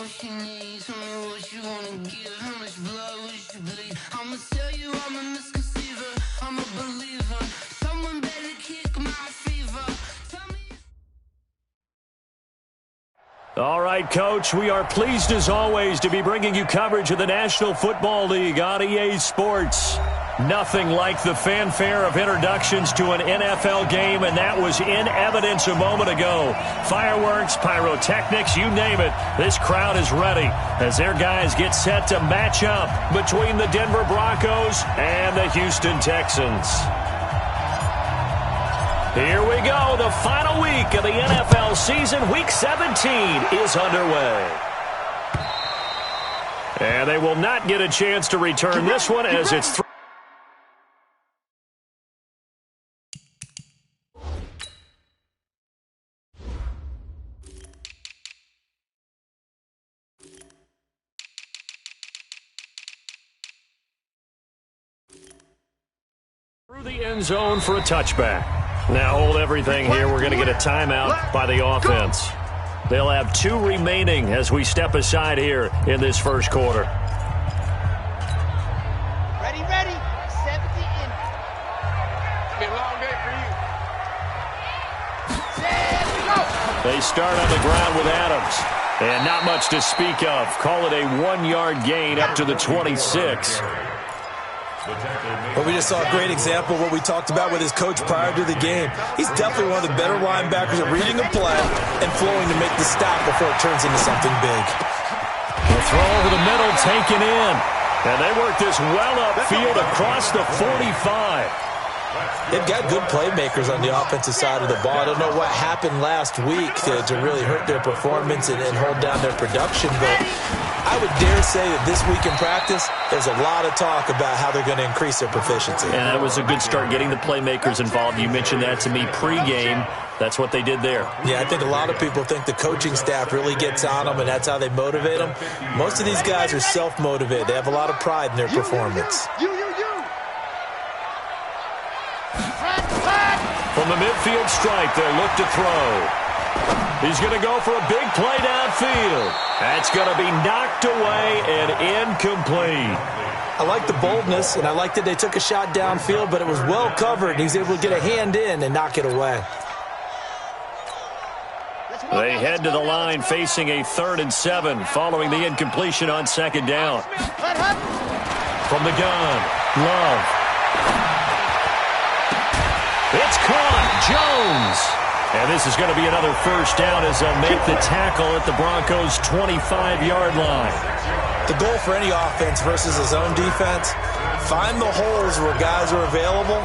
much you need, tell me what you wanna give, how much blood would you bleed? I'ma tell you I'm a misconceiver, I'm a believer. Someone better kick my fever. Tell me. All right, Coach, we are pleased as always to be bringing you coverage of the National Football League on EA Sports. Nothing like the fanfare of introductions to an NFL game, and that was in evidence a moment ago. Fireworks, pyrotechnics, you name it. This crowd is ready as their guys get set to match up between the Denver Broncos and the Houston Texans. Here we go. The final week of the NFL season. Week 17 is underway. And they will not get a chance to return this one as it's through the end zone for a touchback. Now hold everything here. We're going to get a timeout by the offense. They'll have 2 remaining as we step aside here in this first quarter. Ready, 70 in. It's been a long day for you. They start on the ground with Adams. And not much to speak of. Call it a 1-yard gain up to the 26. Well, we just saw a great example of what we talked about with his coach prior to the game. He's definitely one of the better linebackers at reading a play and flowing to make the stop before it turns into something big. The throw over the middle taken in. And they work this well upfield across the 45. They've got good playmakers on the offensive side of the ball. I don't know what happened last week to really hurt their performance and hold down their production, but I would dare say that this week in practice, there's a lot of talk about how they're going to increase their proficiency. And that was a good start, getting the playmakers involved. You mentioned that to me pregame. That's what they did there. Yeah, I think a lot of people think the coaching staff really gets on them, and that's how they motivate them. Most of these guys are self-motivated. They have a lot of pride in their performance. From the midfield stripe, they'll look to throw. He's going to go for a big play downfield. That's going to be knocked away and incomplete. I like the boldness, and I like that they took a shot downfield, but it was well covered. He was able to get a hand in and knock it away. They head to the line facing a 3rd and 7 following the incompletion on 2nd down. From the gun, Love. It's caught. Jones. And this is going to be another first down as they'll make the tackle at the Broncos' 25-yard line. The goal for any offense versus his own defense, find the holes where guys are available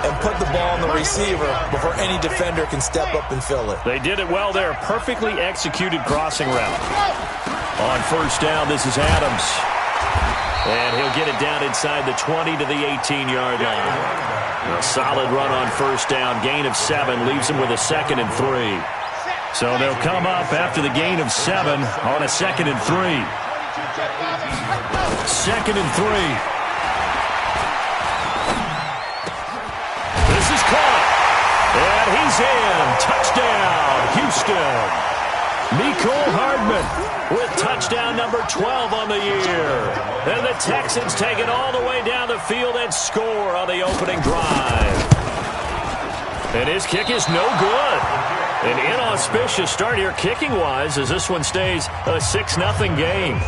and put the ball on the receiver before any defender can step up and fill it. They did it well there. Perfectly executed crossing route. On first down, this is Adams. And he'll get it down inside the 20 to the 18-yard line. A solid run on first down. Gain of 7 leaves him with a 2nd and 3. So they'll come up after the gain of 7 on a 2nd and 3. 2nd and 3. This is caught. And he's in. Touchdown, Houston. Mecole Hardman with touchdown number 12 on the year. And the Texans take it all the way down the field and score on the opening drive. And his kick is no good. An inauspicious start here kicking-wise as this one stays a 6-0 game.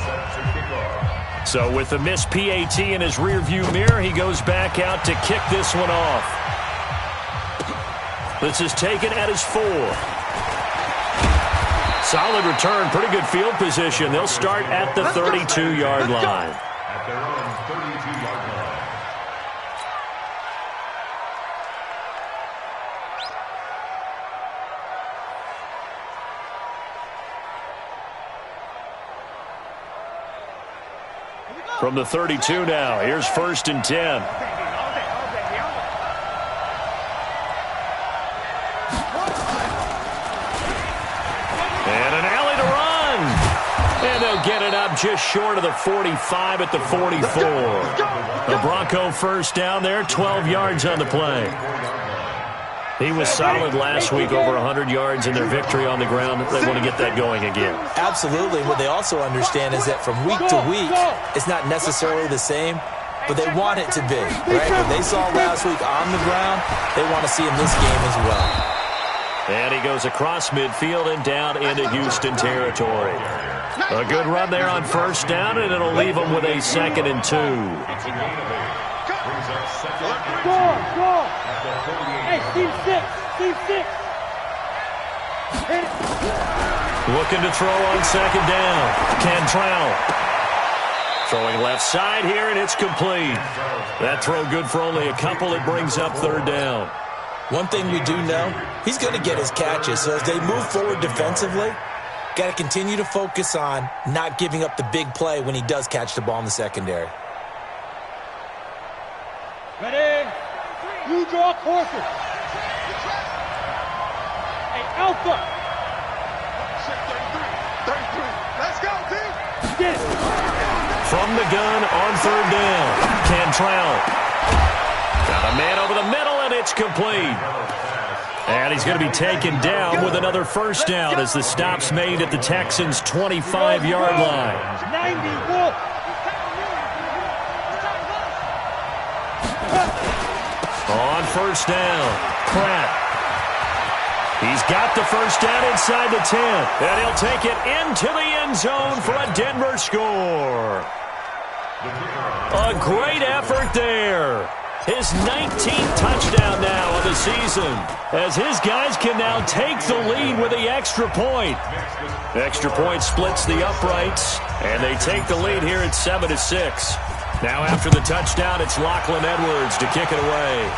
So with the missed PAT in his rearview mirror, he goes back out to kick this one off. This is taken at his 4. Solid return, pretty good field position. They'll start at the 32-yard line. At their own 32-yard line. From the 32 now, here's 1st and 10. Get it up just short of the 45 at the 44. The Bronco first down there, 12 yards on the play. He was solid last week, over 100 yards in their victory on the ground. They want to get that going again. Absolutely. What they also understand is that from week to week, it's not necessarily the same, but they want it to be, right? What they saw last week on the ground, they want to see in this game as well. And he goes across midfield and down into Houston territory. A good run there on first down, and it'll leave them with a 2nd and 2. Go. Hey, Steve 6. Hit it. Looking to throw on 2nd down. Cantrell. Throwing left side here, and it's complete. That throw good for only a couple. It brings up 3rd down. One thing we do know, he's going to get his catches. So as they move forward defensively, got to continue to focus on not giving up the big play when he does catch the ball in the secondary. Ready? You draw courses. Hey, Alpha. 33. Let's go, team. Get it. From the gun on 3rd down. Cantrell. Got a man over the middle, and it's complete. And he's going to be taken down with another 1st down as the stop's made at the Texans' 25-yard line. 90. On 1st down, Pratt. He's got the 1st down inside the 10, and he'll take it into the end zone for a Denver score. A great effort there. His 19th touchdown now of the season, as his guys can now take the lead with the extra point. Extra point splits the uprights, and they take the lead here at 7-6. Now after the touchdown, it's Lachlan Edwards to kick it away.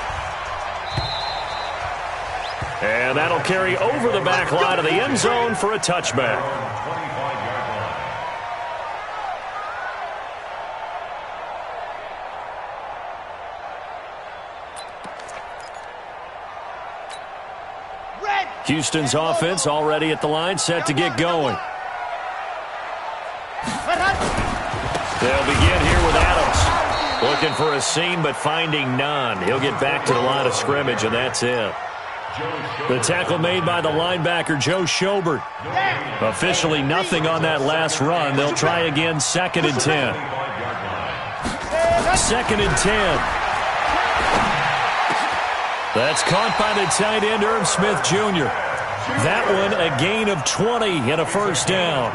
And that'll carry over the back line of the end zone for a touchback. Houston's offense already at the line, set to get going. They'll begin here with Adams. Looking for a seam, but finding none. He'll get back to the line of scrimmage, and that's it. The tackle made by the linebacker, Joe Schobert. Officially nothing on that last run. They'll try again, 2nd and 10. 2nd and 10. That's caught by the tight end, Irv Smith Jr. That one a gain of 20 and a 1st down.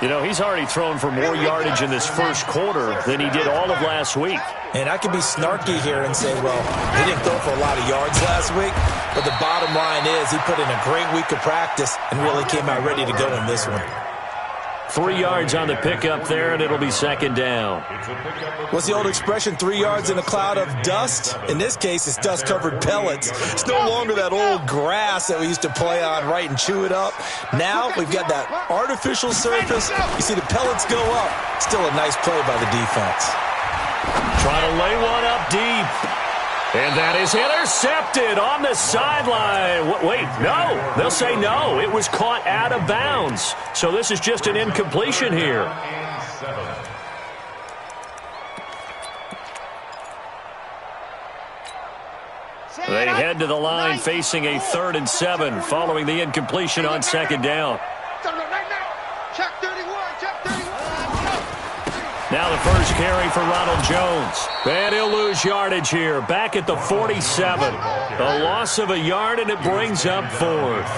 You know, he's already thrown for more yardage in this first quarter than he did all of last week. And I could be snarky here and say, well, he didn't throw for a lot of yards last week, but the bottom line is he put in a great week of practice and really came out ready to go in this one. 3 yards on the pickup there, and it'll be 2nd down. What's the old expression, 3 yards in a cloud of dust? In this case, it's dust-covered pellets. It's no longer that old grass that we used to play on, right, and chew it up. Now we've got that artificial surface. You see the pellets go up. Still a nice play by the defense. Trying to lay one up deep. And that is intercepted on the sideline. Wait, no. They'll say no. It was caught out of bounds. So this is just an incompletion here. They head to the line facing a 3rd and 7 following the incompletion on 2nd down. Check 31. Now the first carry for Ronald Jones. And he'll lose yardage here. Back at the 47. A loss of a yard, and it brings up 4th.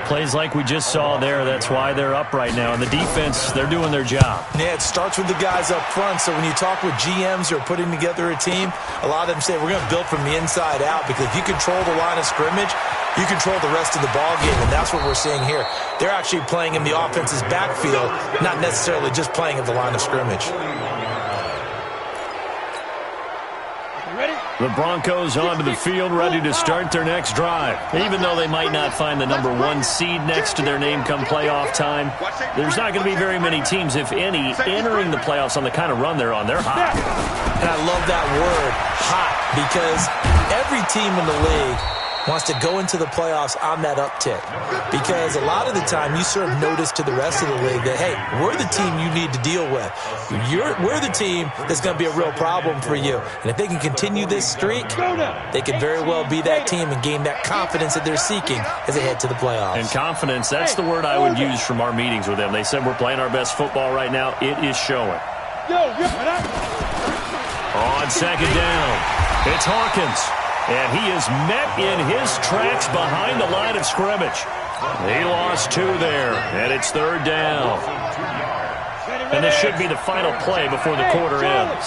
Plays like we just saw there. That's why they're up right now. And the defense, they're doing their job. Yeah, it starts with the guys up front. So when you talk with GMs who are putting together a team, a lot of them say we're going to build from the inside out, because if you control the line of scrimmage, you control the rest of the ball game, and that's what we're seeing here. They're actually playing in the offense's backfield, not necessarily just playing at the line of scrimmage. The Broncos onto the field, ready to start their next drive. Even though they might not find the number 1 seed next to their name come playoff time, there's not going to be very many teams, if any, entering the playoffs on the kind of run they're on. They're hot. And I love that word, hot, because every team in the league wants to go into the playoffs on that uptick. Because a lot of the time you serve notice to the rest of the league that, hey, we're the team you need to deal with. We're the team that's going to be a real problem for you. And if they can continue this streak, they could very well be that team and gain that confidence that they're seeking as they head to the playoffs. And confidence, that's the word I would use from our meetings with them. They said we're playing our best football right now. It is showing. On second down, it's Hawkins. And he is met in his tracks behind the line of scrimmage. He lost 2 there, and it's third down. And this should be the final play before the quarter ends.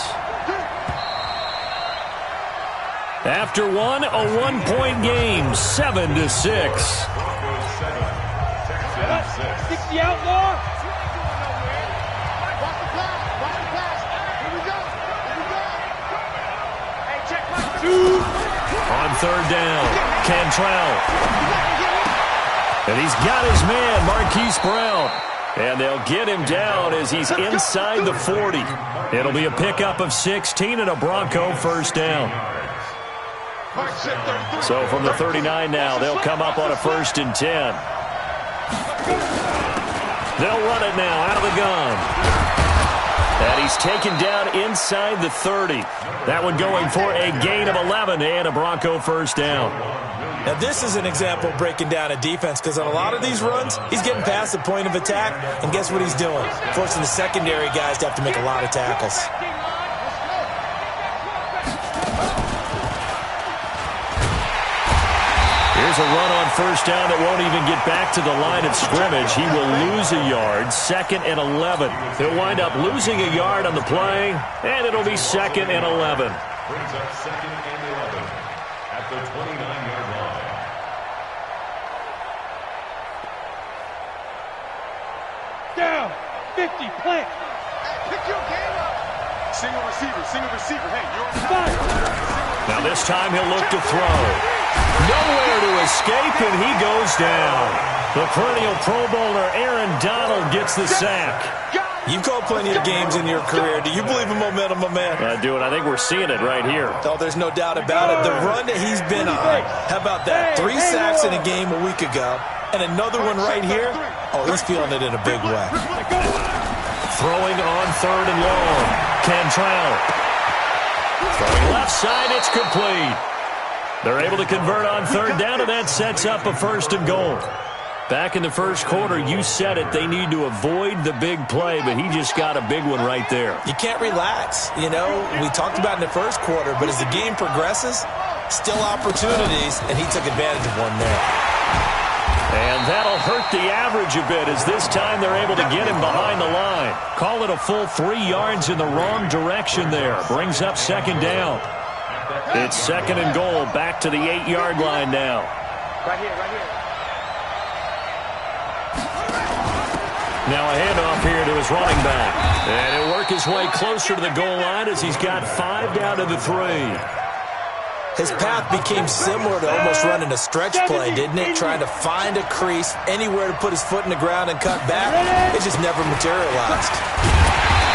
After one, a 1-point game, 7-6. 60 outlaw. Watch the pass. Watch the pass. Here we go. Here we go. Hey, check my 2. On third down, Cantrell. And he's got his man, Marquise Brown. And they'll get him down as he's inside the 40. It'll be a pickup of 16 and a Bronco first down. So from the 39 now, they'll come up on a 1st and 10. They'll run it now out of the gun. And he's taken down inside the 30. That one going for a gain of 11 and a Bronco first down. Now, this is an example of breaking down a defense because on a lot of these runs, he's getting past the point of attack, and guess what he's doing? Forcing the secondary guys to have to make a lot of tackles. Here's a run on first down that won't even get back to the line of scrimmage. He will lose a yard, 2nd and 11. He'll wind up losing a yard on the play, and it'll be 2nd and 11. Brings up 2nd and 11 at the 29-yard line. Down. 50. Plant. Hey, pick your game up. Single receiver. Hey, you're on fire. Now this time he'll look to throw. Nowhere to escape, and he goes down. The perennial Pro Bowler Aaron Donald gets the sack. You've called plenty of games in your career. Do you believe in momentum, my man? I do, and I think we're seeing it right here. Oh, there's no doubt about it. The run that he's been on, how about that? 3 sacks in a game a week ago, and another one right here. Oh, he's feeling it in a big way. Throwing on 3rd and long. Cantrell. Throwing left side, it's complete. They're able to convert on 3rd down, and that sets up a 1st and goal. Back in the first quarter, you said it, they need to avoid the big play, but he just got a big one right there. You can't relax. You know, we talked about in the first quarter, but as the game progresses, still opportunities, and he took advantage of one there. And that'll hurt the average a bit as this time they're able to get him behind the line. Call it a full 3 yards in the wrong direction there. Brings up 2nd down. It's 2nd and goal, back to the 8-yard line now. Right here. Now a handoff here to his running back. And he'll work his way closer to the goal line as he's got 5 down to the 3. His path became similar to almost running a stretch play, didn't it? Trying to find a crease, anywhere to put his foot in the ground and cut back. It just never materialized.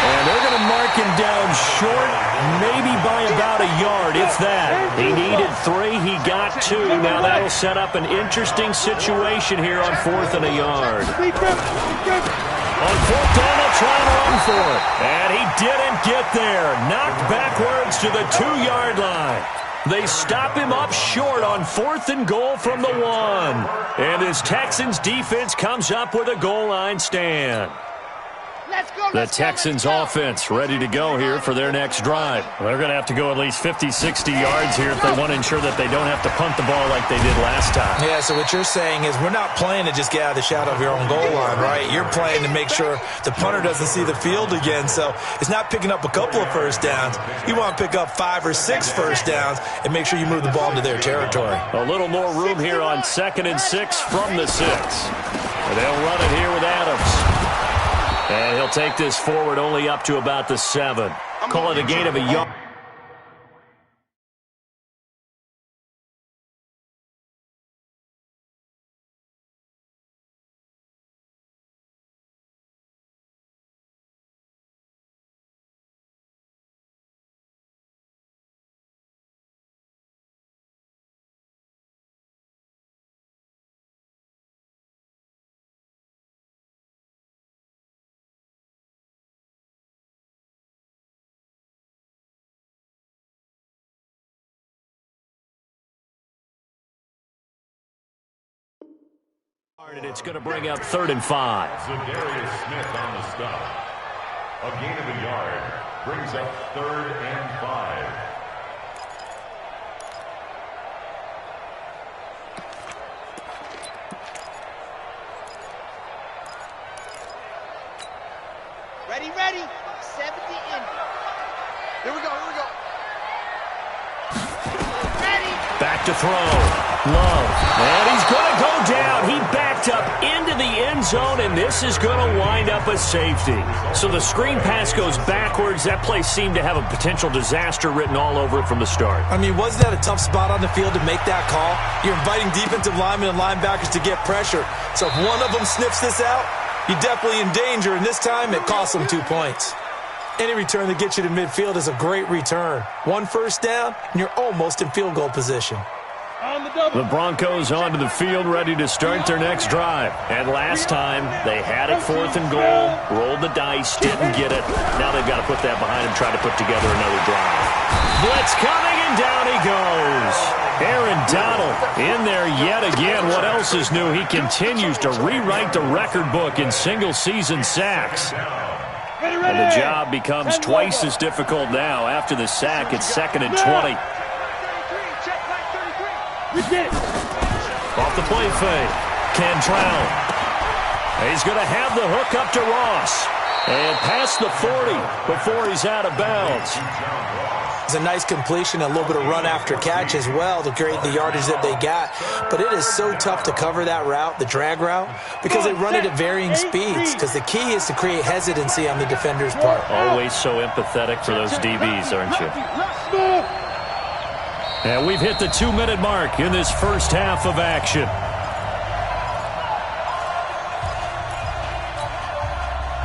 And they're going to mark him down short, maybe by about a yard, if that. He needed 3, he got 2. Now that'll set up an interesting situation here on 4th and a yard. On 4th down, they'll try and run for it. And he didn't get there. Knocked backwards to the 2-yard line. They stop him up short on 4th and goal from the 1. And his Texans defense comes up with a goal line stand. The Texans offense ready to go here for their next drive. They're going to have to go at least 50, 60 yards here if they want to ensure that they don't have to punt the ball like they did last time. Yeah, so what you're saying is we're not playing to just get out of the shadow of your own goal line, right? You're playing to make sure the punter doesn't see the field again. So it's not picking up a couple of first downs. You want to pick up 5 or 6 first downs and make sure you move the ball into their territory. A little more room here on 2nd and 6 from the 6. And they'll run it here with Adams. And he'll take this forward only up to about the 7. Call it a gain of a yard. It's going to bring up 3rd and 5. Zadarius Smith on the stop. A gain of a yard brings up 3rd and 5. Ready, ready. 70 in. Here we go, here we go. Ready. Back to throw. Love. And he's going to go down. He backed up into the end zone, and this is going to wind up a safety. So the screen pass goes backwards. That play seemed to have a potential disaster written all over it from the start. I mean, wasn't that a tough spot on the field to make that call? You're inviting defensive linemen and linebackers to get pressure. So if one of them sniffs this out, you're definitely in danger, and this time it costs them 2 points. Any return that gets you to midfield is a great return. 1 first down, and you're almost in field goal position. The Broncos onto the field, ready to start their next drive. And last time, they had it 4th and goal, rolled the dice, didn't get it. Now they've got to put that behind them, try to put together another drive. Blitz coming, and down he goes. Aaron Donald in there yet again. What else is new? He continues to rewrite the record book in single-season sacks. And the job becomes twice as difficult now. After the sack, it's 2nd and 20. Off the play fake. Cantrell. He's going to have the hook up to Ross. And past the 40 before he's out of bounds. It's a nice completion, a little bit of run after catch as well to create the yardage that they got. But it is so tough to cover that route, the drag route, because they run it at varying speeds. Because the key is to create hesitancy on the defender's part. Always so empathetic for those DBs, aren't you? And we've hit the 2-minute mark in this first half of action.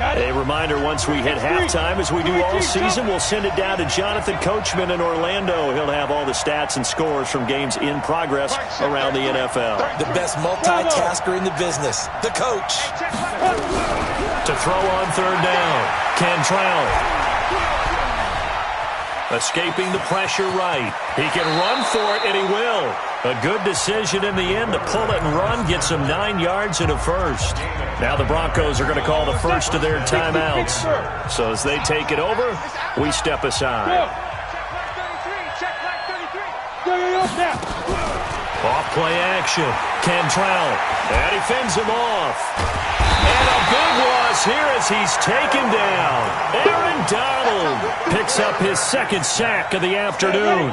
A reminder, once we hit halftime, as we do all season, we'll send it down to Jonathan Coachman in Orlando. He'll have all the stats and scores from games in progress around the NFL. The best multitasker in the business, the coach. To throw on 3rd down, Cantrell. Escaping the pressure right. He can run for it, and he will. A good decision in the end to pull it and run, gets him 9 yards and a first. Now the Broncos are going to call the first of their timeouts. So as they take it over, we step aside. Off play action. Cantrell. And he fends him off. And a big loss here as he's taken down. Aaron Donald picks up his 2nd sack of the afternoon.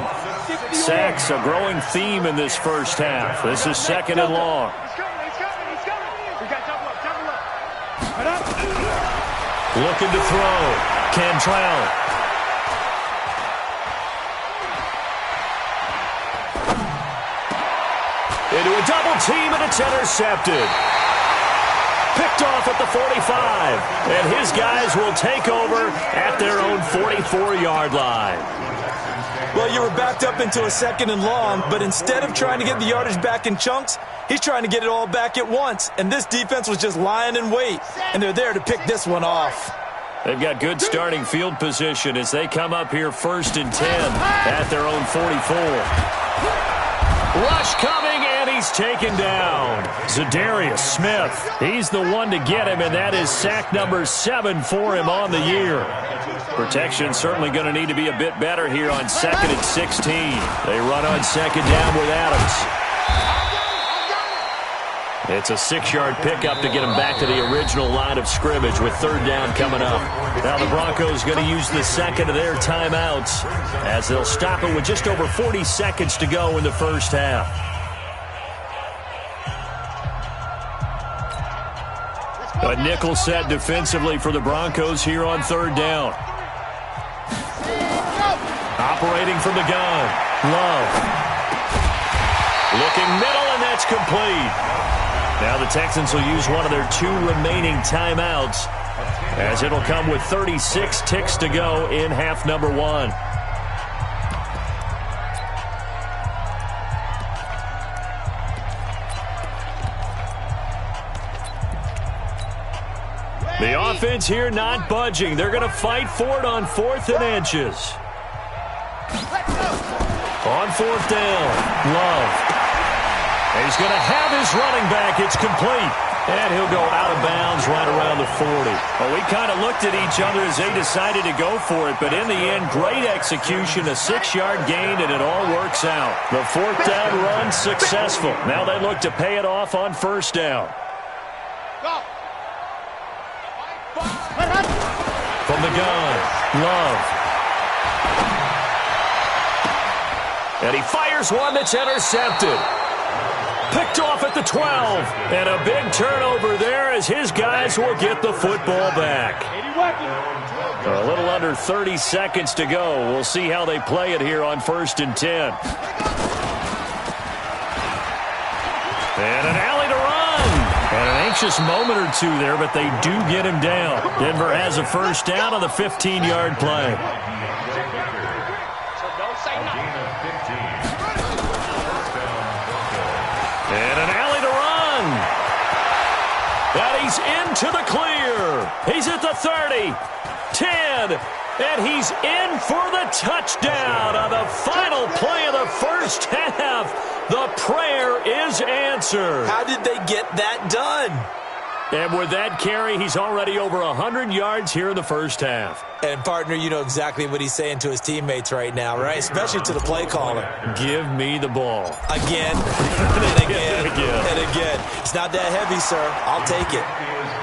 Sacks a growing theme in this first half. This is 2nd and long. Looking to throw. Cantrell. Into a double team, and it's intercepted. Picked off at the 45. And his guys will take over at their own 44-yard line. Well, you were backed up into a 2nd and long, but instead of trying to get the yardage back in chunks, he's trying to get it all back at once. And this defense was just lying in wait, and they're there to pick this one off. They've got good starting field position as they come up here 1st and 10 at their own 44. Rush coming, and he's taken down. Zadarius Smith, he's the one to get him, and that is sack number 7 for him on the year. Protection certainly going to need to be a bit better here on 2nd and 16. They run on 2nd down with Adams. It's a 6-yard pickup to get him back to the original line of scrimmage with 3rd down coming up. Now the Broncos going to use the 2nd of their timeouts as they'll stop it with just over 40 seconds to go in the first half. A nickel set defensively for the Broncos here on 3rd down. Operating from the gun. Love. Looking middle, and that's complete. Now the Texans will use one of their 2 remaining timeouts as it'll come with 36 ticks to go in half number 1. The offense here not budging. They're going to fight for it on 4th and inches. On 4th down, Love. He's going to have his running back. It's complete. And he'll go out of bounds right around the 40. Well, we kind of looked at each other as they decided to go for it, but in the end, great execution, a 6-yard gain, and it all works out. The 4th down run successful. Now they look to pay it off on 1st down. From the gun, Love. And he fires one that's intercepted. Picked off at the 12. And a big turnover there as his guys will get the football back. A little under 30 seconds to go. We'll see how they play it here on 1st and 10. And an alley to run. And an anxious moment or two there, but they do get him down. Denver has a 1st down on the 15-yard play. And an alley to run. And he's into the clear. He's at the 30, 10, and he's in for the touchdown on the final play of the 1st half. The prayer is answered. How did they get that done? And with that carry, he's already over 100 yards here in the 1st half. And, partner, you know exactly what he's saying to his teammates right now, right? Especially to the play caller. Give me the ball. Again, and again, and again. It's not that heavy, sir. I'll take it.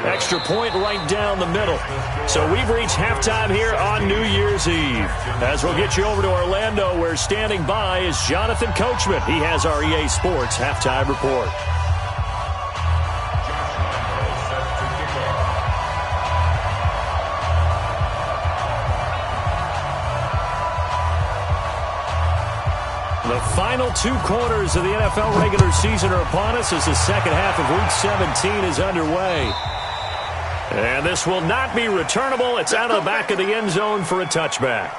Extra point right down the middle. So we've reached halftime here on New Year's Eve. As we'll get you over to Orlando, where standing by is Jonathan Coachman. He has our EA Sports halftime report. The final 2 quarters of the NFL regular season are upon us as the second half of Week 17 is underway. And this will not be returnable. It's out of the back of the end zone for a touchback.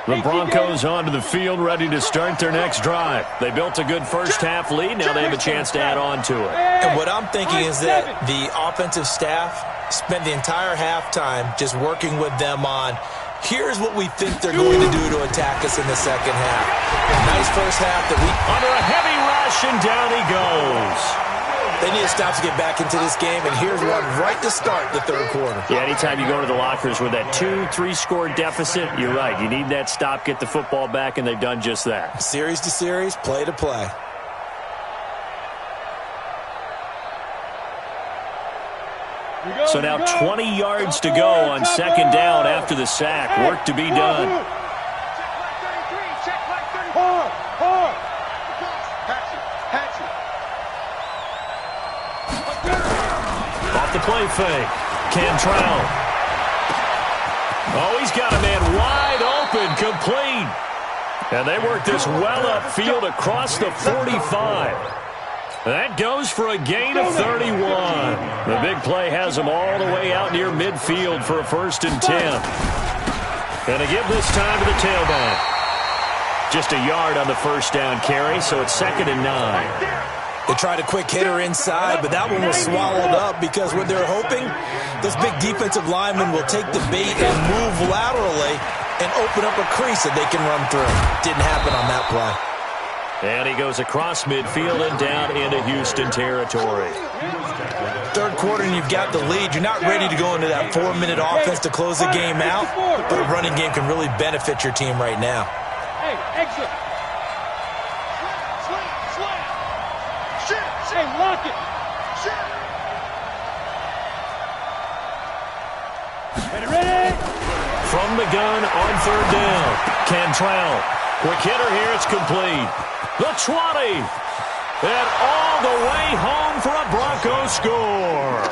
The Broncos onto the field, ready to start their next drive. They built a good first half lead. Now they have a chance to add on to it. And what I'm thinking is that the offensive staff spent the entire halftime just working with them on, here's what we think they're going to do to attack us in the second half. Nice first half that we... Under a heavy rush, and down he goes. They need to stop to get back into this game, and here's one right to start the 3rd quarter. Yeah, anytime you go to the lockers with that 2-3 score deficit, you're right. You need that stop, get the football back, and they've done just that. Series to series, play to play. So now 20 yards to go on 2nd down after the sack. Work to be done. Off the play fake. Cantrell. Oh, he's got a man wide open, complete. And they work this well upfield across the 45. That goes for a gain of 31. The big play has them all the way out near midfield for a 1st and 10. And they give this time to the tailback. Just a yard on the 1st down carry, so it's 2nd and 9. They tried a quick hitter inside, but that one was swallowed up because what they're hoping, those big defensive linemen will take the bait and move laterally and open up a crease that they can run through. Didn't happen on that play. And he goes across midfield and down into Houston territory. 3rd quarter and you've got the lead. You're not ready to go into that 4-minute offense to close the game out, but a running game can really benefit your team right now. Hey, exit. Hey, lock it. Ready? From the gun on 3rd down. Cantrell. Quick hitter here. It's complete. The 20. And all the way home for a Broncos score.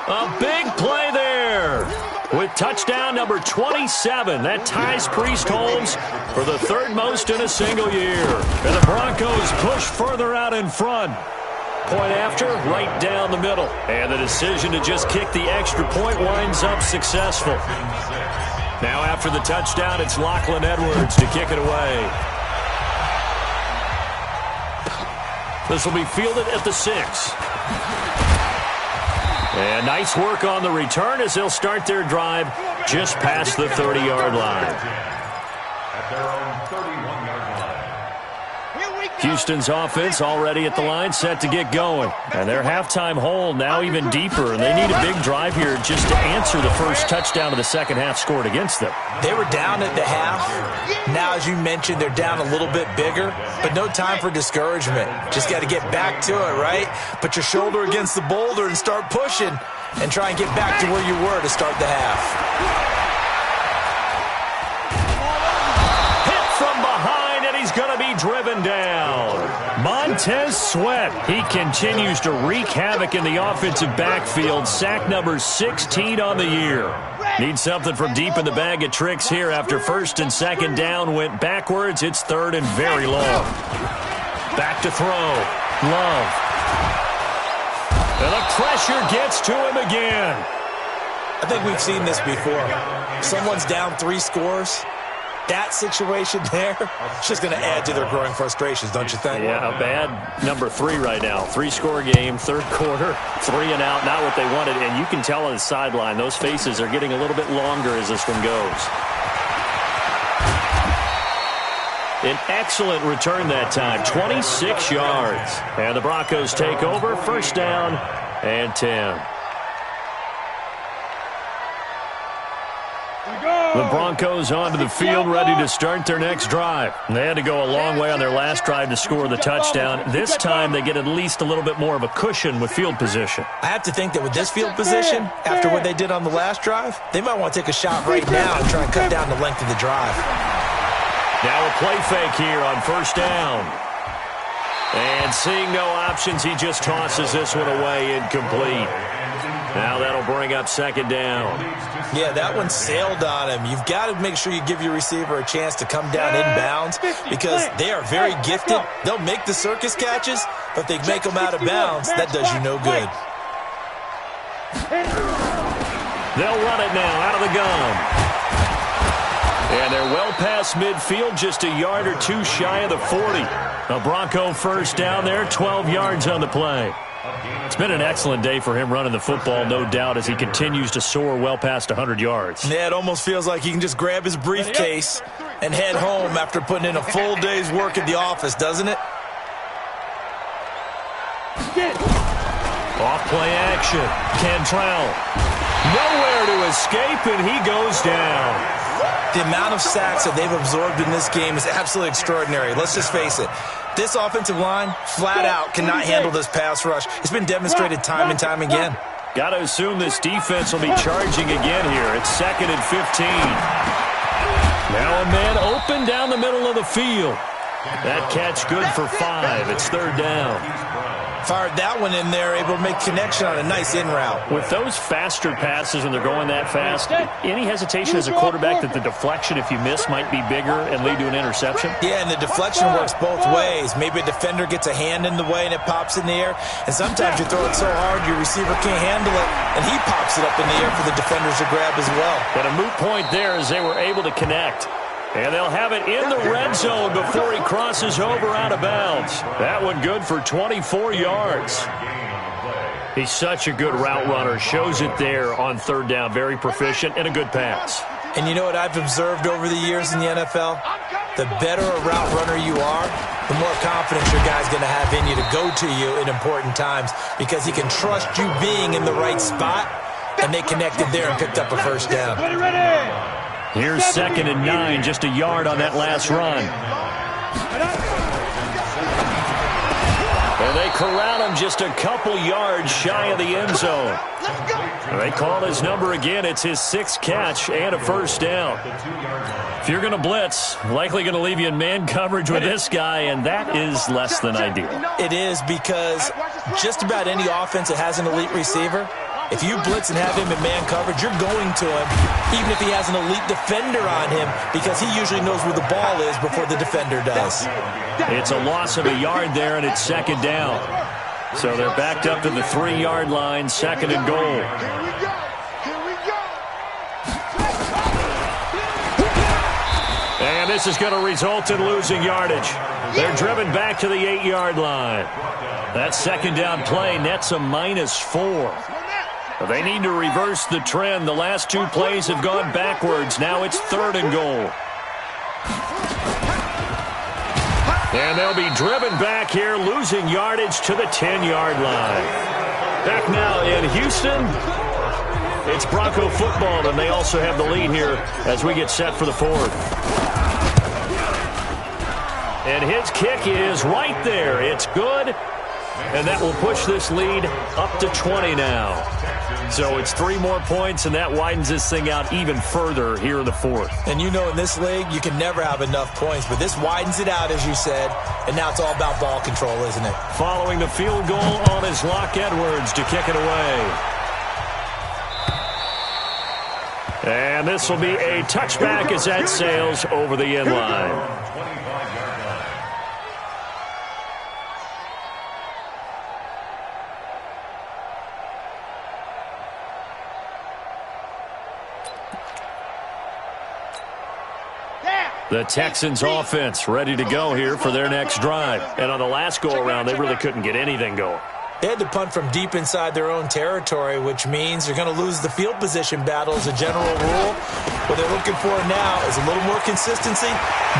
A big play there. With touchdown number 27. That ties Priest Holmes for the 3rd most in a single year. And the Broncos push further out in front. Point after, right down the middle. And the decision to just kick the extra point winds up successful. Now after the touchdown, it's Lachlan Edwards to kick it away. This will be fielded at the 6. And nice work on the return as they'll start their drive just past the 30-yard line. At their own 31-yard line. Houston's offense already at the line, set to get going. And their halftime hole now even deeper, and they need a big drive here just to answer the first touchdown of the second half scored against them. They were down at the half. Now, as you mentioned, they're down a little bit bigger, but no time for discouragement. Just got to get back to it, right? Put your shoulder against the boulder and start pushing and try and get back to where you were to start the half. From behind, and he's going to be driven down. Montez Sweat, he continues to wreak havoc in the offensive backfield. Sack number 16 on the year. Needs something from deep in the bag of tricks here after first and second down went backwards. It's third and very long. Back to throw. Love. And the pressure gets to him again. I think we've seen this before. Someone's down 3 scores. That situation there, it's just going to add to their growing frustrations, don't you think? Yeah, a bad number 3 right now. 3-score game, third quarter, 3 and out, not what they wanted. And you can tell on the sideline, those faces are getting a little bit longer as this one goes. An excellent return that time, 26 yards. And the Broncos take over, first down and 10. The Broncos onto the field, ready to start their next drive. They had to go a long way on their last drive to score the touchdown. This time, they get at least a little bit more of a cushion with field position. I have to think that with this field position, after what they did on the last drive, they might want to take a shot right now and try and cut down the length of the drive. Now a play fake here on first down. And seeing no options, he just tosses this one away, incomplete. Now that'll bring up second down. Yeah, that one sailed on him. You've got to make sure you give your receiver a chance to come down inbounds because they are very gifted. They'll make the circus catches, but if they make them out of bounds, that does you no good. They'll run it now out of the gun. And they're well past midfield, just a yard or two shy of the 40. A Bronco first down there, 12 yards on the play. It's been an excellent day for him running the football, no doubt, as he continues to soar well past 100 yards. Yeah, it almost feels like he can just grab his briefcase and head home after putting in a full day's work at the office, doesn't it? Off-play action. Cantrell. Nowhere to escape, and he goes down. The amount of sacks that they've absorbed in this game is absolutely extraordinary. Let's just face it. This offensive line, flat out, cannot handle this pass rush. It's been demonstrated time and time again. Got to assume this defense will be charging again here. It's 2nd and 15. Now a man open down the middle of the field. That catch good for 5. It's third down. Fired that one in there, able to make connection on a nice in route. With those faster passes when they're going that fast, any hesitation as a quarterback that the deflection, if you miss, might be bigger and lead to an interception? Yeah, and the deflection works both ways. Maybe a defender gets a hand in the way and it pops in the air, and sometimes you throw it so hard your receiver can't handle it, and he pops it up in the air for the defenders to grab as well. But a moot point there as they were able to connect. And they'll have it in the red zone before he crosses over out of bounds. That one good for 24 yards. He's such a good route runner. Shows it there on third down. Very proficient and a good pass. And you know what I've observed over the years in the NFL? The better a route runner you are, the more confidence your guy's going to have in you to go to you in important times because he can trust you being in the right spot, and they connected there and picked up a first down. Here's 2nd and 9, just a yard on that last run. And they corral him just a couple yards shy of the end zone. They call his number again. It's his 6th catch and a first down. If you're going to blitz, likely going to leave you in man coverage with this guy, and that is less than ideal. It is because just about any offense that has an elite receiver, if you blitz and have him in man coverage, you're going to him, even if he has an elite defender on him, because he usually knows where the ball is before the defender does. It's a loss of a yard there, and it's 2nd down. So they're backed up to the 3-yard line, 2nd and goal. And this is going to result in losing yardage. They're driven back to the 8-yard line. That 2nd down play nets a -4. They need to reverse the trend. The last two plays have gone backwards. Now it's 3rd and goal. And they'll be driven back here, losing yardage to the 10-yard line. Back now in Houston, it's Bronco football, and they also have the lead here as we get set for the 4th. And his kick is right there. It's good, and that will push this lead up to 20 now. So it's 3 more points, and that widens this thing out even further here in the 4th. And you know in this league, you can never have enough points, but this widens it out, as you said, and now it's all about ball control, isn't it? Following the field goal on his Locke Edwards to kick it away. And this will be a touchback as that sails over the end line. The Texans offense ready to go here for their next drive. And on the last go-around, they really couldn't get anything going. They had to punt from deep inside their own territory, which means they're going to lose the field position battle as a general rule. What they're looking for now is a little more consistency,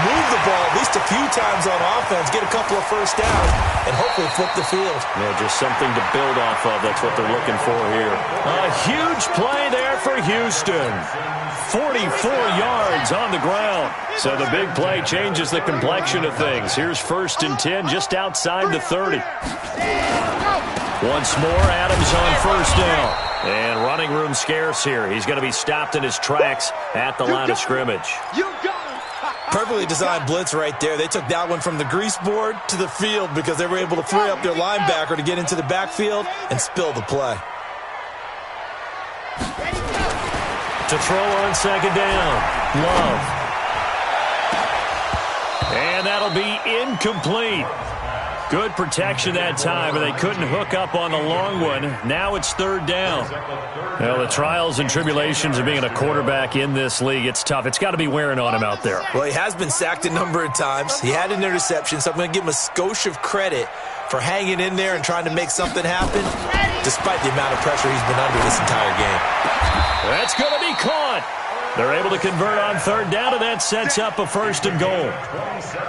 move the ball at least a few times on offense, get a couple of first downs, and hopefully flip the field. Yeah, just something to build off of. That's what they're looking for here. A huge play there for Houston. 44 yards on the ground. So the big play changes the complexion of things. Here's 1st and 10 just outside the 30. Once more, Adams on 1st down. And running room scarce here. He's going to be stopped in his tracks at the line of scrimmage. Perfectly designed blitz right there. They took that one from the grease board to the field because they were able to free up their linebacker to get into the backfield and spill the play. To throw on 2nd down. Love. And that'll be incomplete. Good protection that time, and they couldn't hook up on the long one. Now it's 3rd down. Well, the trials and tribulations of being a quarterback in this league, it's tough. It's got to be wearing on him out there. Well, he has been sacked a number of times. He had an interception, so I'm going to give him a skosh of credit for hanging in there and trying to make something happen, despite the amount of pressure he's been under this entire game. That's going to be caught. They're able to convert on 3rd down, and that sets up a 1st and goal.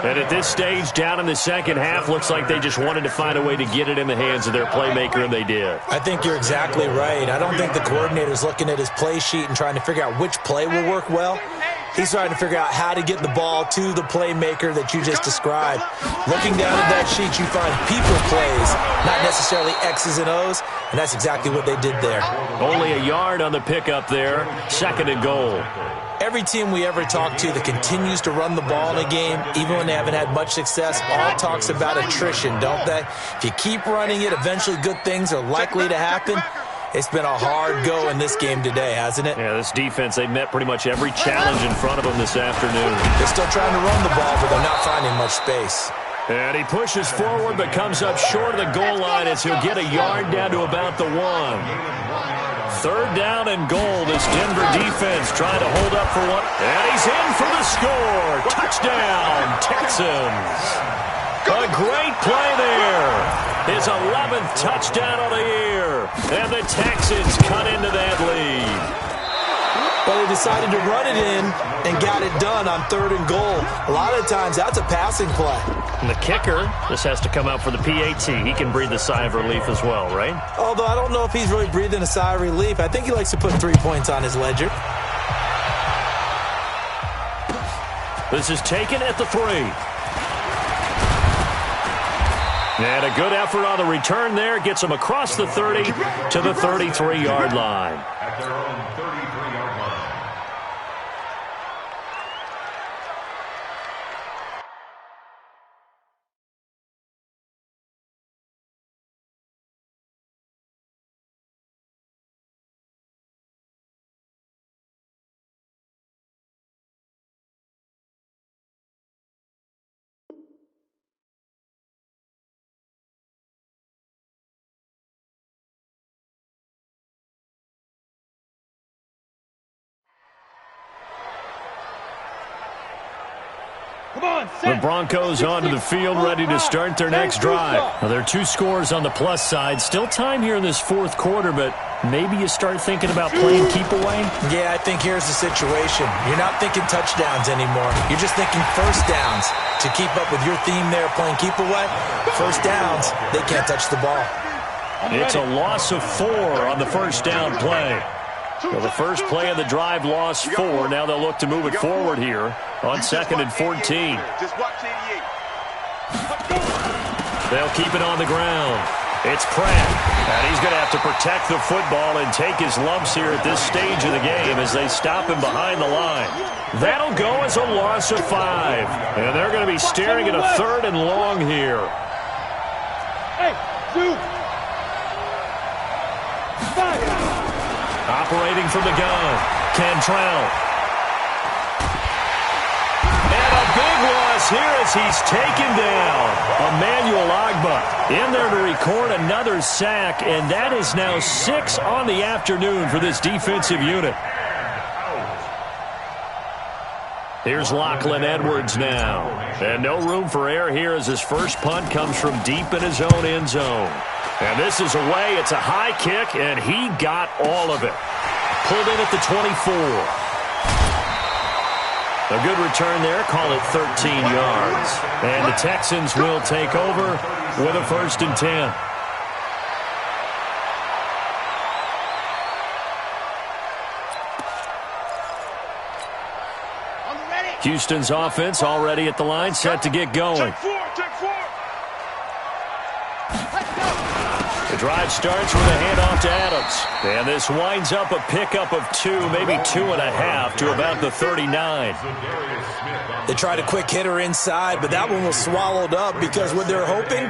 And at this stage, down in the second half, looks like they just wanted to find a way to get it in the hands of their playmaker, and they did. I think you're exactly right. I don't think the coordinator's looking at his play sheet and trying to figure out which play will work well. He's trying to figure out how to get the ball to the playmaker that you just described. Looking down at that sheet, you find people plays, not necessarily X's and O's, and that's exactly what they did there. Only a yard on the pickup there, 2nd and goal. Every team we ever talk to that continues to run the ball in a game, even when they haven't had much success, all talks about attrition, don't they? If you keep running it, eventually good things are likely to happen. It's been a hard go in this game today, hasn't it? Yeah, this defense, they've met pretty much every challenge in front of them this afternoon. They're still trying to run the ball, but they're not finding much space. And he pushes forward but comes up short of the goal line as he'll get a yard down to about the 1. 3rd down and goal. This Denver defense trying to hold up for one. And he's in for the score. Touchdown, Texans. A great play there. His 11th touchdown of the year. And the Texans cut into that lead. But they decided to run it in and got it done on 3rd and goal. A lot of times, that's a passing play. And the kicker, this has to come out for the PAT. He can breathe a sigh of relief as well, right? Although I don't know if he's really breathing a sigh of relief. I think he likes to put 3 points on his ledger. This is taken at the 3. And a good effort on the return there. Gets him across the 30 to the 33-yard line. The Broncos onto the field, ready to start their next drive. Well, there are 2 scores on the plus side. Still time here in this fourth quarter, but maybe you start thinking about playing keep away? Yeah, I think here's the situation. You're not thinking touchdowns anymore. You're just thinking first downs. To keep up with your theme there, playing keep away, first downs, they can't touch the ball. It's a loss of 4 on the first down play. Well, the first play of the drive lost 4. Now they'll look to move it forward here on 2nd and 14. Just watch 88. They'll keep it on the ground. It's Pratt, and he's going to have to protect the football and take his lumps here at this stage of the game as they stop him behind the line. That'll go as a loss of 5, and they're going to be staring at a 3rd and long here. Hey, 2. 5. Operating from the gun, Cantrell. And a big loss here as he's taken down. Emmanuel Ogbah in there to record another sack, and that is now 6 on the afternoon for this defensive unit. Here's Lachlan Edwards now. And no room for error here as his first punt comes from deep in his own end zone. And this is away. It's a high kick, and he got all of it. Pulled in at the 24. A good return there. Call it 13 yards. And the Texans will take over with a 1st and 10. Houston's offense already at the line, set to get going. The drive starts with a handoff to Adams. And this winds up a pickup of 2, maybe 2.5 to about the 39. They tried a quick hitter inside, but that one was swallowed up because what they're hoping,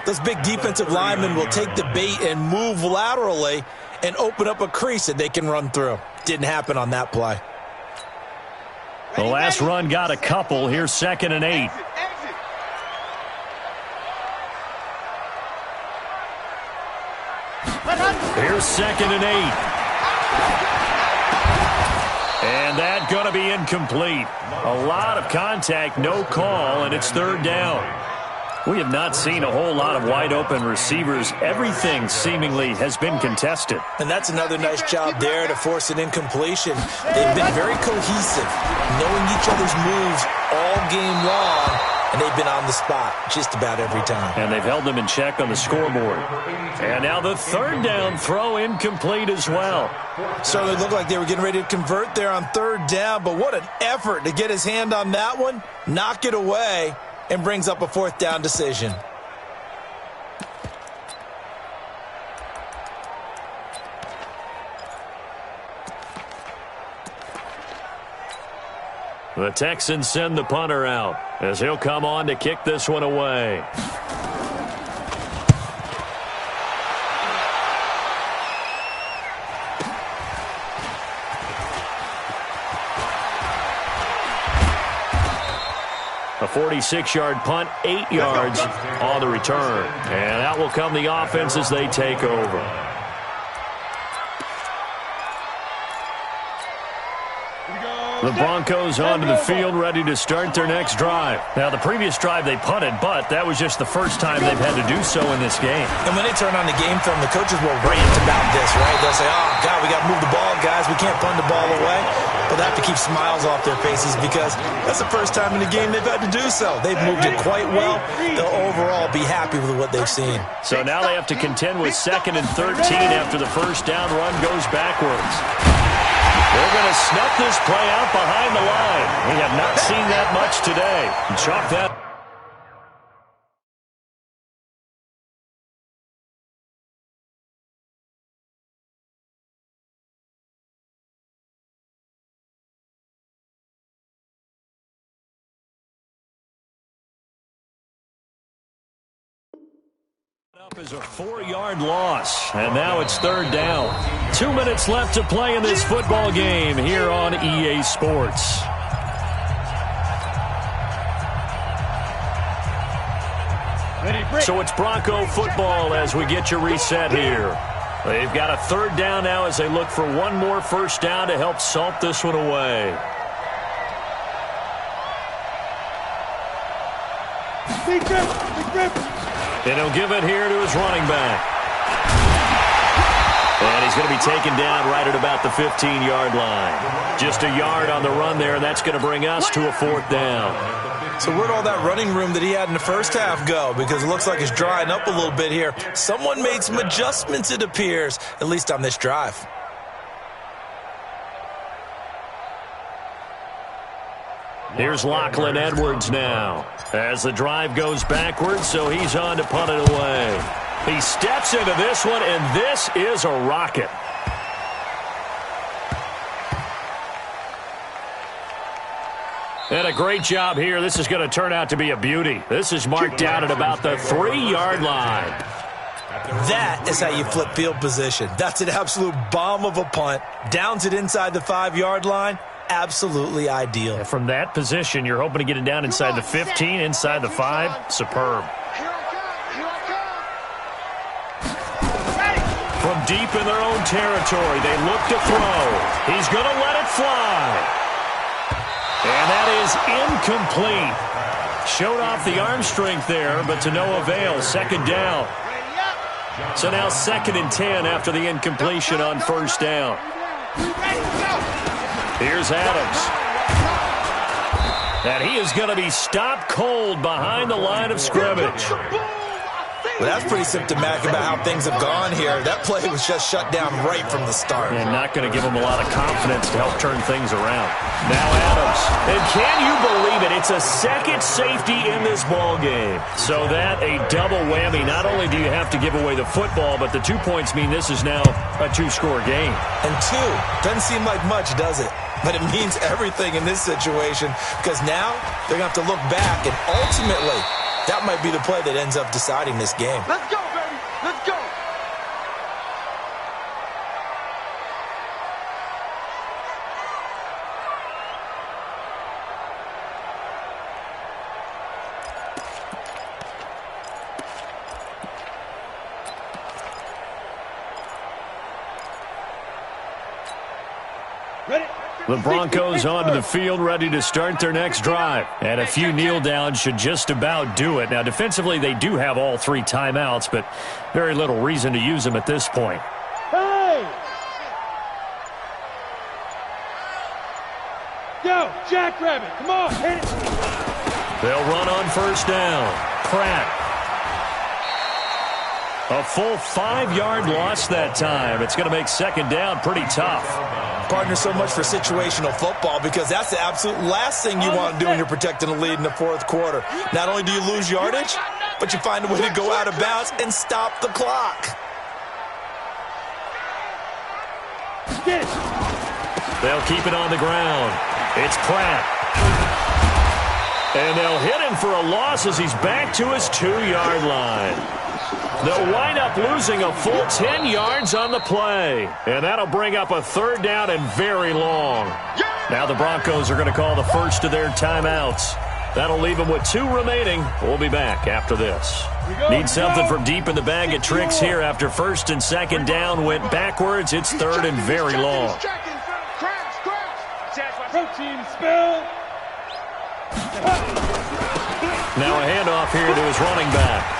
those big defensive linemen will take the bait and move laterally and open up a crease that they can run through. Didn't happen on that play. The last run got a couple. Here's 2nd and 8. Here's 2nd and 8. And that going to be incomplete. A lot of contact, no call, and it's 3rd down. We have not seen a whole lot of wide-open receivers. Everything seemingly has been contested. And that's another nice job there to force an incompletion. They've been very cohesive, knowing each other's moves all game long, and they've been on the spot just about every time. And they've held them in check on the scoreboard. And now the 3rd down throw incomplete as well. Certainly looked like they were getting ready to convert there on 3rd down, but what an effort to get his hand on that one, knock it away, and brings up a 4th down decision. The Texans send the punter out as he'll come on to kick this one away. A 46-yard punt, 8 yards on the return. And out will come the offense as they take over. The Broncos onto the field, ready to start their next drive. Now, the previous drive they punted, but that was just the first time they've had to do so in this game. And when they turn on the game film, the coaches will rant about this, right? They'll say, oh, God, we got to move the ball, guys. We can't punt the ball away. But they have to keep smiles off their faces because that's the first time in the game they've had to do so. They've moved it quite well. They'll overall be happy with what they've seen. So now they have to contend with 2nd and 13 after the first down run goes backwards. They're going to snuff this play out behind the line. We have not seen that much today. Chalk that. Up is a 4-yard loss, and now it's 3rd down. 2 minutes left to play in this football game here on EA Sports. So it's Bronco football as we get you reset here. They've got a 3rd down now as they look for one more first down to help salt this one away. And he'll give it here to his running back. And he's going to be taken down right at about the 15-yard line. Just a yard on the run there, and that's going to bring us to a 4th down. So where'd all that running room that he had in the first half go? Because it looks like it's drying up a little bit here. Someone made some adjustments, it appears, at least on this drive. Here's Lachlan Edwards now as the drive goes backwards, so he's on to punt it away. He steps into this one, and this is a rocket. And a great job here. This is going to turn out to be a beauty. This is marked down at about the 3-yard line. That is how you flip field position. That's an absolute bomb of a punt. Downs it inside the 5-yard line. Absolutely ideal. And from that position, you're hoping to get it down inside the 15, inside the 5. Superb. From deep in their own territory, they look to throw. He's going to let it fly. And that is incomplete. Showed off the arm strength there, but to no avail. 2nd down. So now 2nd and 10 after the incompletion on 1st down. Here's Adams. And he is going to be stopped cold behind the line of scrimmage. Well, that's pretty symptomatic about how things have gone here. That play was just shut down right from the start. And not going to give him a lot of confidence to help turn things around. Now Adams. And can you believe it? It's a 2nd safety in this ball game. So that a double whammy. Not only do you have to give away the football, but the 2 points mean this is now a 2-score game. And 2 doesn't seem like much, does it? But it means everything in this situation because now they're going to have to look back, and ultimately that might be the play that ends up deciding this game. Let's go, baby. Let's go. The Broncos onto the field, ready to start their next drive. And a few kneel downs should just about do it. Now, defensively, they do have all 3 timeouts, but very little reason to use them at this point. Hey! Yo, Jackrabbit, come on, hit it. They'll run on 1st down. Pratt. A full 5-yard loss that time. It's going to make 2nd down pretty tough. Partner, so much for situational football because that's the absolute last thing you want to do when you're protecting a lead in the 4th quarter. Not only do you lose yardage, but you find a way to go out of bounds and stop the clock. They'll keep it on the ground. It's Pratt. And they'll hit him for a loss as he's back to his 2-yard line. They'll wind up losing a full 10 yards on the play. And that'll bring up a 3rd down and very long. Now the Broncos are going to call the first of their timeouts. That'll leave them with 2 remaining. We'll be back after this. Need something from deep in the bag of tricks here after 1st and 2nd down went backwards. It's 3rd and very long. Protein spill. Now a handoff here to his running back.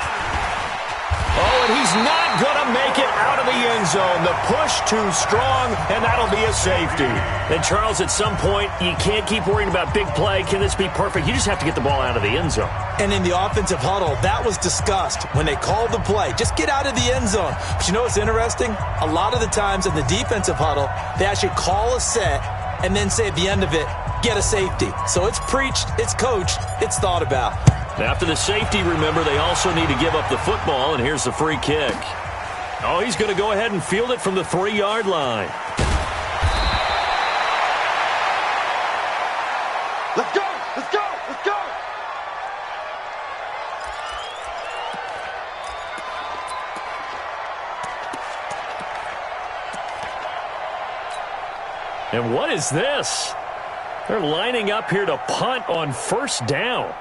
Oh, and he's not going to make it out of the end zone. The push too strong, and that'll be a safety. And, Charles, at some point, you can't keep worrying about big play. Can this be perfect? You just have to get the ball out of the end zone. And in the offensive huddle, that was discussed when they called the play. Just get out of the end zone. But you know what's interesting? A lot of the times in the defensive huddle, they actually call a set and then say at the end of it, get a safety. So it's preached, it's coached, it's thought about. After the safety, remember, they also need to give up the football, and here's the free kick. Oh, he's going to go ahead and field it from the 3-yard line. Let's go, let's go, let's go. And what is this? They're lining up here to punt on 1st down.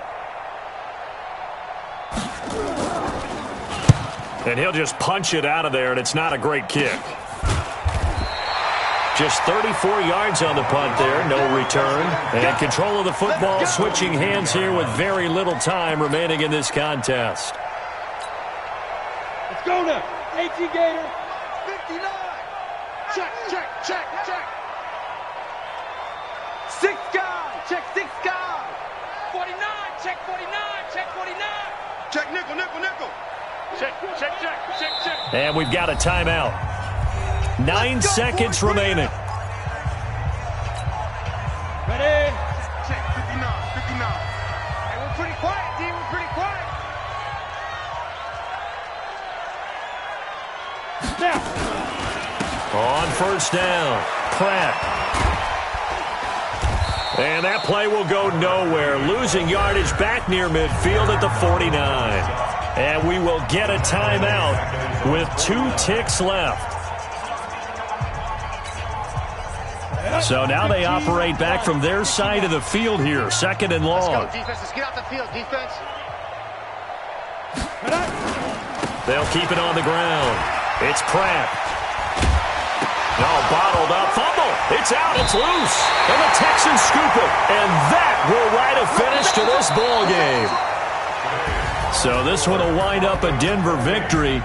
And he'll just punch it out of there, and it's not a great kick. Just 34 yards on the punt there, no return. And control of the football switching hands here with very little time remaining in this contest. Let's go now. 18 Gator. 59. Check, check, check, check. 6 guys. Check 6 guys. 49. Check 49. Check 49. Check nickel, nickel, nickel. Check, check, check, check, check. And we've got a timeout. 9 seconds remaining. Ready? Check 59, 59. Hey, we're pretty quiet, D. We're pretty quiet. Now. On first down, Pratt. And that play will go nowhere. Losing yardage back near midfield at the 49. And we will get a timeout with 2 ticks left. So now they operate back from their side of the field here. 2nd and long. Let's go, defense. Let's get off the field, defense. They'll keep it on the ground. It's Pratt. No, bottled up. Fumble. It's out. It's loose. And the Texans scoop it. And that will write a finish to this ball game. So this one will wind up a Denver victory.